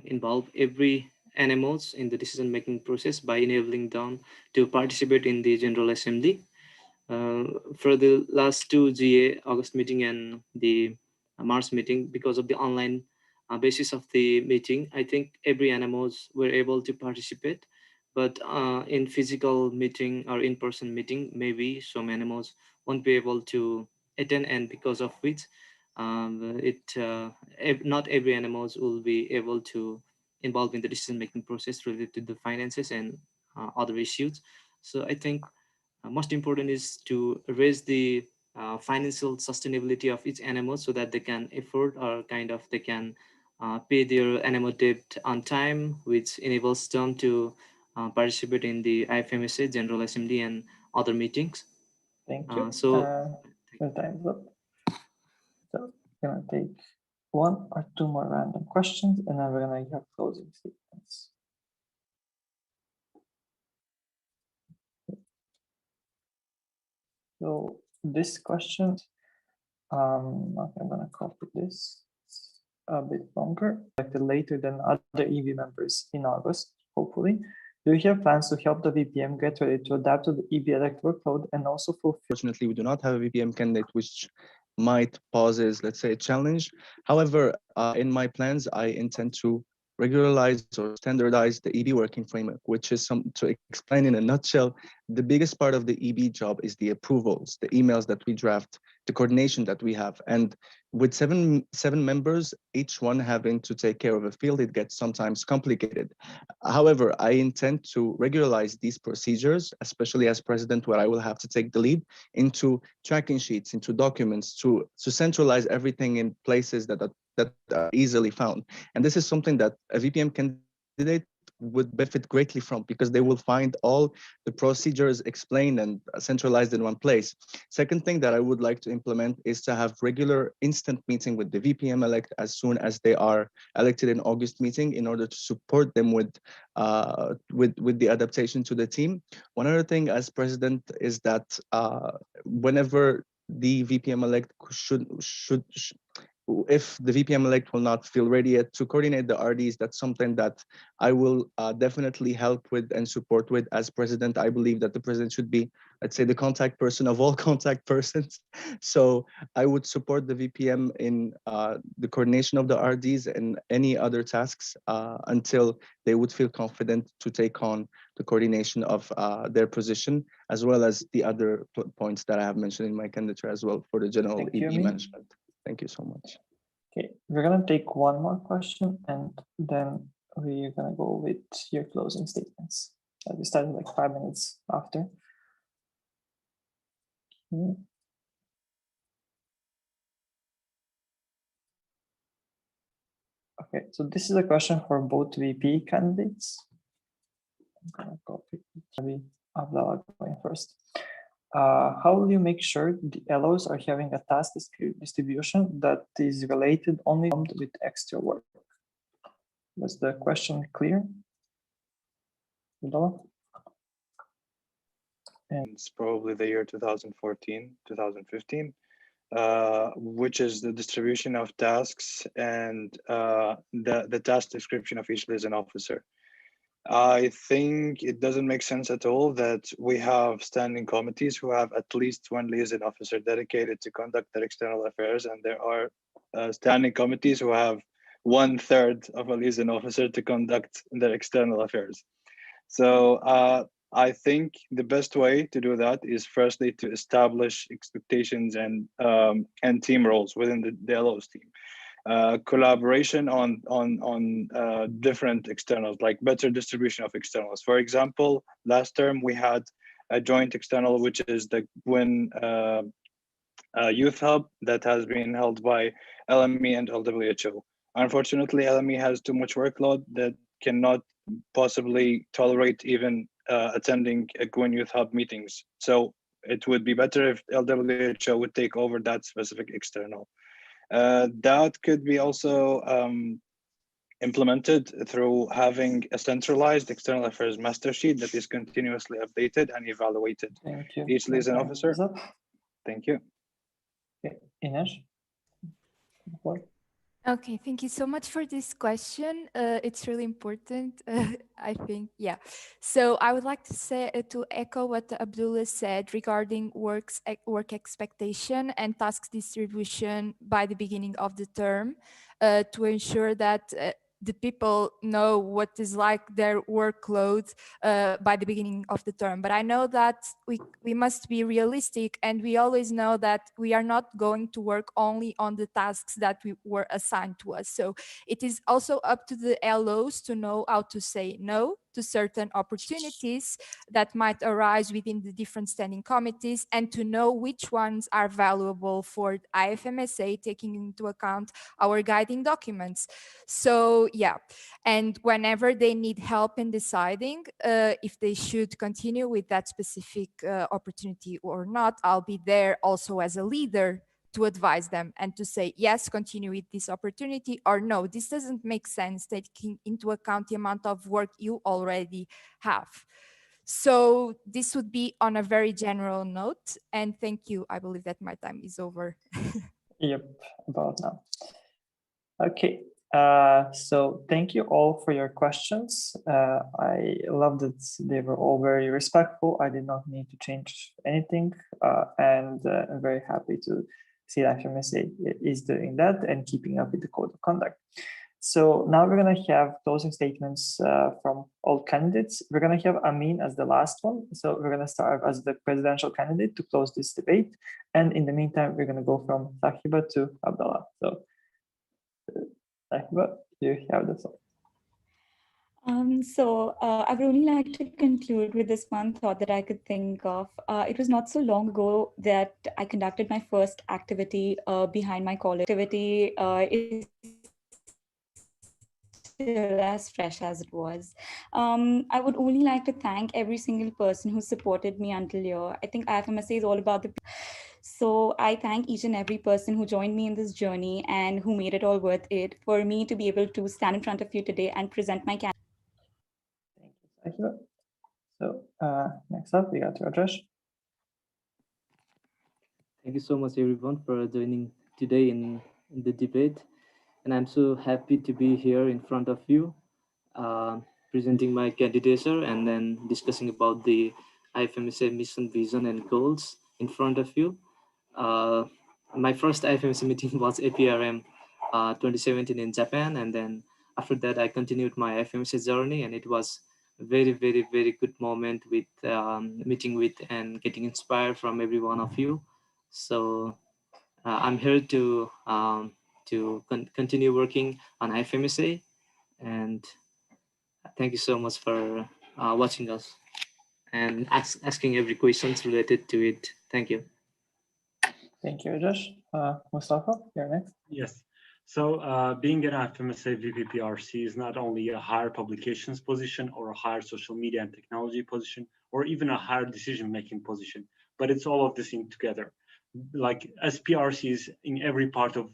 involve every animals in the decision making process by enabling them to participate in the general assembly. For the last 2 GA August meeting and the March meeting, because of the online basis of the meeting, I think every animals were able to participate. But in physical meeting or in-person meeting, maybe some animals won't be able to attend, and because of which not every animals will be able to involve in the decision-making process related to the finances and other issues. So I think most important is to raise the financial sustainability of each animal so that they can afford, or kind of they can pay their animal debt on time, which enables them to participate in the IFMSA General Assembly and other meetings. Thank you. So your time's up. So we're gonna take one or two more random questions, and then we're gonna have closing statements. So this question, I'm gonna copy this. It's a bit longer, like later than other EV members in August, hopefully. Do you have plans to help the VPM get ready to adapt to the EB elect workload and also fulfill? Fortunately, we do not have a VPM candidate, which might poses, let's say, a challenge. However, in my plans, I intend to regularize or standardize the EB working framework, which is to explain in a nutshell, the biggest part of the EB job is the approvals, the emails that we draft, the coordination that we have. And with seven members, each one having to take care of a field, it gets sometimes complicated. However, I intend to regularize these procedures, especially as president, where I will have to take the lead, into tracking sheets, into documents, to centralize everything in places that are easily found. And this is something that a VPM candidate would benefit greatly from, because they will find all the procedures explained and centralized in one place. Second thing that I would like to implement is to have regular instant meeting with the VPM elect as soon as they are elected in August meeting, in order to support them with the adaptation to the team. One other thing as president is that whenever the VPM elect if the VPM elect will not feel ready yet to coordinate the RDs, that's something that I will definitely help with and support with as president. I believe that the president should be, let's say, the contact person of all contact persons. So I would support the VPM in the coordination of the RDs and any other tasks until they would feel confident to take on the coordination of their position, as well as the other points that I have mentioned in my candidature as well for the general EB management. Thank you so much. Okay, we're gonna take one more question, and then we're gonna go with your closing statements. We started like 5 minutes after. Okay, so this is a question for both VP candidates. I'm gonna copy it. Maybe Abdullah going first. How will you make sure the LOs are having a task distribution that is related only with extra work? Was the question clear? Abdullah? It's probably the year 2014, 2015, which is the distribution of tasks and the task description of each liaison officer. I think it doesn't make sense at all that we have standing committees who have at least one liaison officer dedicated to conduct their external affairs, and there are standing committees who have 1/3 of a liaison officer to conduct their external affairs. So I think the best way to do that is firstly to establish expectations and team roles within the LO's team. Collaboration on different externals, like better distribution of externals. For example, last term we had a joint external, which is the Gwyn Youth Hub that has been held by LME and LWHO. Unfortunately, LME has too much workload that cannot possibly tolerate even attending a Gwyn Youth Hub meetings. So it would be better if LWHO would take over that specific external. That could be also implemented through having a centralized external affairs master sheet that is continuously updated and evaluated. Thank you. Each liaison officer. Thank you. Okay, Ines. Okay, thank you so much for this question. It's really important, I think. Yeah. So I would like to say to echo what Abdullah said regarding work expectation and task distribution by the beginning of the term, to ensure that the people know what is like their workload by the beginning of the term. But I know that we must be realistic, and we always know that we are not going to work only on the tasks that we were assigned to us. So it is also up to the LOs to know how to say no to certain opportunities that might arise within the different standing committees, and to know which ones are valuable for IFMSA, taking into account our guiding documents. So yeah, and whenever they need help in deciding if they should continue with that specific opportunity or not, I'll be there also as a leader to advise them and to say, yes, continue with this opportunity, or no, this doesn't make sense, taking into account the amount of work you already have. So this would be on a very general note. And thank you. I believe that my time is over. Yep, about now. Okay, so thank you all for your questions. I love that they were all very respectful. I did not need to change anything, and I'm very happy to see that FMSA is doing that and keeping up with the code of conduct. So now we're going to have closing statements from all candidates. We're going to have Amin as the last one. So we're going to start as the presidential candidate to close this debate. And in the meantime, we're going to go from Sahiba to Abdallah. So Sahiba, you have the floor. I would only like to conclude with this one thought that I could think of. It was not so long ago that I conducted my first activity behind my college. Activity is still as fresh as it was. I would only like to thank every single person who supported me until here. I think IFMSA is all about the. So I thank each and every person who joined me in this journey and who made it all worth it for me to be able to stand in front of you today and present my candidate. Thank you, Sahiba. So next up, we got Rajesh. Thank you so much, everyone, for joining today in the debate. And I'm so happy to be here in front of you, presenting my candidature and then discussing about the IFMSA mission, vision, and goals in front of you. My first IFMSA meeting was APRM 2017 in Japan, and then after that, I continued my IFMSA journey, and it was a very, very, very good moment with meeting with and getting inspired from every one of you. So I'm here to continue working on IFMSA, and thank you so much for watching us and asking every questions related to it. Thank you. Thank you, Rajesh. Mustafa, you're next. Yes. So being an FMSA VPPRC is not only a higher publications position or a higher social media and technology position, or even a higher decision-making position, but it's all of this in together. Like as PRCs in every part of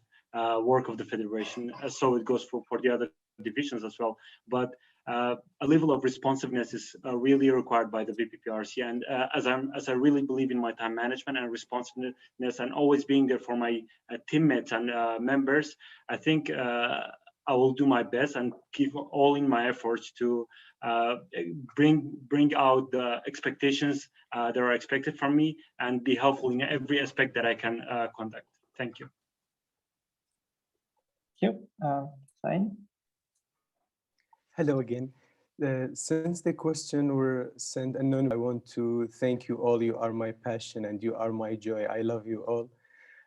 work of the Federation, so it goes for the other divisions as well. But a level of responsiveness is really required by the VPPRC. And as I really believe in my time management and responsiveness and always being there for my teammates and members, I think I will do my best and give all in my efforts to bring out the expectations that are expected from me and be helpful in every aspect that I can conduct. Thank you. Thank you. Fine. Hello again. Since the question were sent anonymous, I want to thank you all. You are my passion and you are my joy. I love you all.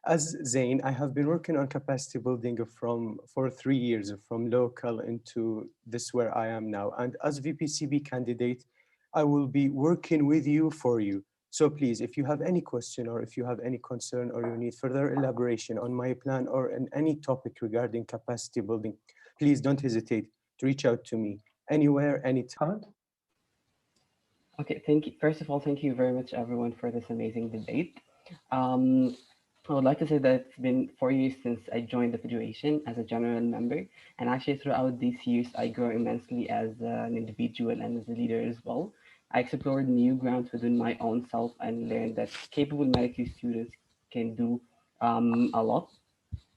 As Zain, I have been working on capacity building for 3 years, from local into this where I am now. And as VPCB candidate, I will be working with you for you. So please, if you have any question or if you have any concern or you need further elaboration on my plan or in any topic regarding capacity building, please don't hesitate to reach out to me anywhere, anytime. Okay, thank you. First of all, thank you very much, everyone, for this amazing debate. I would like to say that it's been 4 years since I joined the Federation as a general member. And actually, throughout these years, I grew immensely as an individual and as a leader as well. I explored new grounds within my own self and learned that capable medical students can do a lot.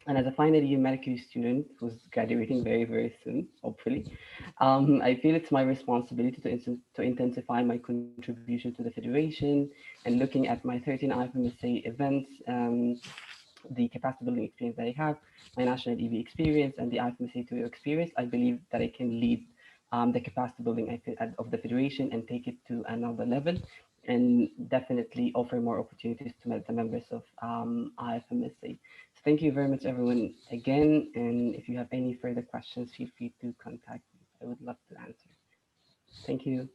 And as a final year medical student who's graduating very, very soon, hopefully, I feel it's my responsibility to intensify my contribution to the Federation. And looking at my 13 IFMSA events, the capacity building experience that I have, my national EV experience, and the IFMSA 2 experience, I believe that I can lead the capacity building of the Federation and take it to another level, and definitely offer more opportunities to the members of IFMSA. So thank you very much, everyone, again. And if you have any further questions, feel free to contact me. I would love to answer. Thank you.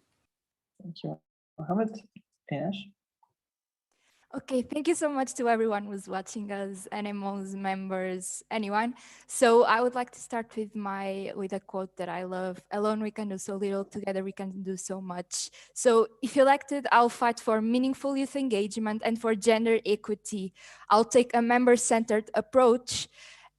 Thank you, Mohammed. Ines? Okay, thank you so much to everyone who's watching us, NMOs, members, anyone. So I would like to start with a quote that I love. Alone we can do so little, together we can do so much. So if elected, I'll fight for meaningful youth engagement and for gender equity. I'll take a member-centered approach,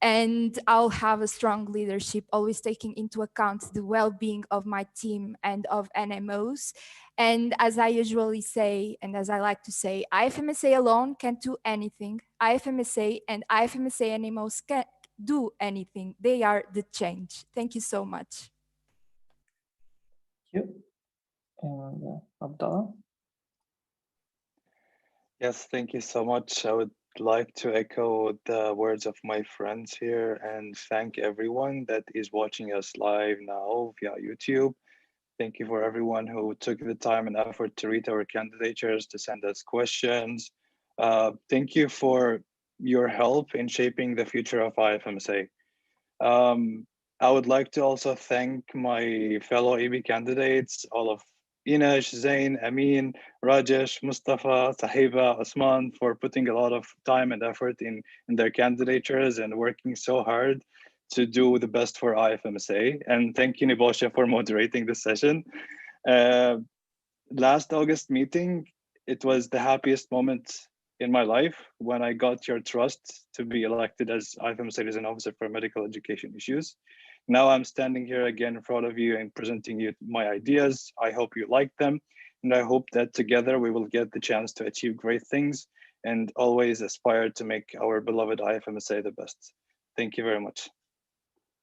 and I'll have a strong leadership, always taking into account the well-being of my team and of NMOs. And as I usually say, and as I like to say, IFMSA alone can't do anything. IFMSA and IFMSA NMOs can't do anything. They are the change. Thank you so much. Thank you. And Abdallah? Yes, thank you so much. I would like to echo the words of my friends here and thank everyone that is watching us live now via YouTube. Thank you for everyone who took the time and effort to read our candidatures, to send us questions. Thank you for your help in shaping the future of IFMSA. I would like to also thank my fellow EB candidates, all of Ines, Zain, Amin, Rajesh, Mustafa, Sahiba, Osman, for putting a lot of time and effort in their candidatures and working so hard to do the best for IFMSA. And thank you, Nibosha, for moderating this session. Last August meeting, it was the happiest moment in my life when I got your trust to be elected as IFMSA Liaison Officer for Medical Education Issues. Now I'm standing here again in front of you and presenting you my ideas. I hope you like them, and I hope that together we will get the chance to achieve great things and always aspire to make our beloved IFMSA the best. Thank you very much.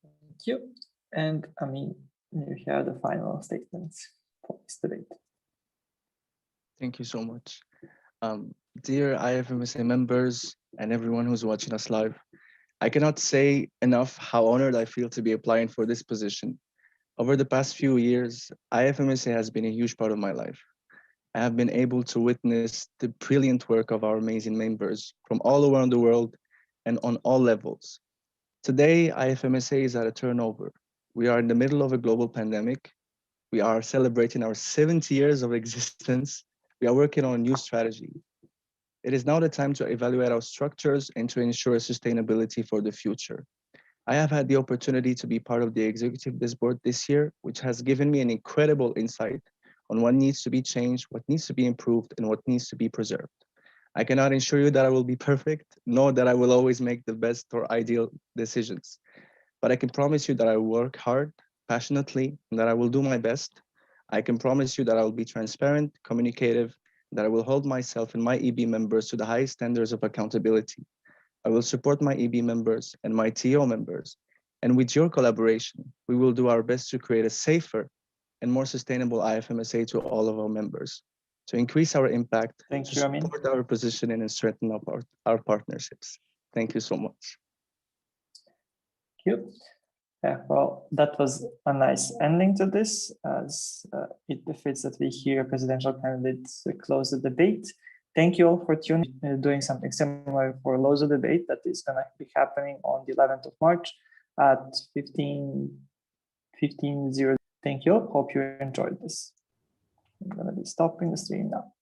Thank you. And Amin, you hear the final statements for this debate. Thank you so much. Dear IFMSA members and everyone who's watching us live, I cannot say enough how honored I feel to be applying for this position. Over the past few years, IFMSA has been a huge part of my life. I have been able to witness the brilliant work of our amazing members from all around the world and on all levels. Today, IFMSA is at a turnover. We are in the middle of a global pandemic. We are celebrating our 70 years of existence. We are working on a new strategy. It is now the time to evaluate our structures and to ensure sustainability for the future. I have had the opportunity to be part of the executive desk board this year, which has given me an incredible insight on what needs to be changed, what needs to be improved, and what needs to be preserved. I cannot assure you that I will be perfect, nor that I will always make the best or ideal decisions. But I can promise you that I will work hard, passionately, and that I will do my best. I can promise you that I will be transparent, communicative, that I will hold myself and my EB members to the highest standards of accountability. I will support my EB members and my TO members. And with your collaboration, we will do our best to create a safer and more sustainable IFMSA to all of our members, to increase our impact, to support our positioning and strengthen our partnerships. Thank you so much. Thank you. Yeah, well, that was a nice ending to this, as it befits that we hear presidential candidates close the debate. Thank you all for tuning in, doing something similar for LOSO debate that is going to be happening on the 11th of March at 15:00. Thank you all. Hope you enjoyed this. I'm going to be stopping the stream now.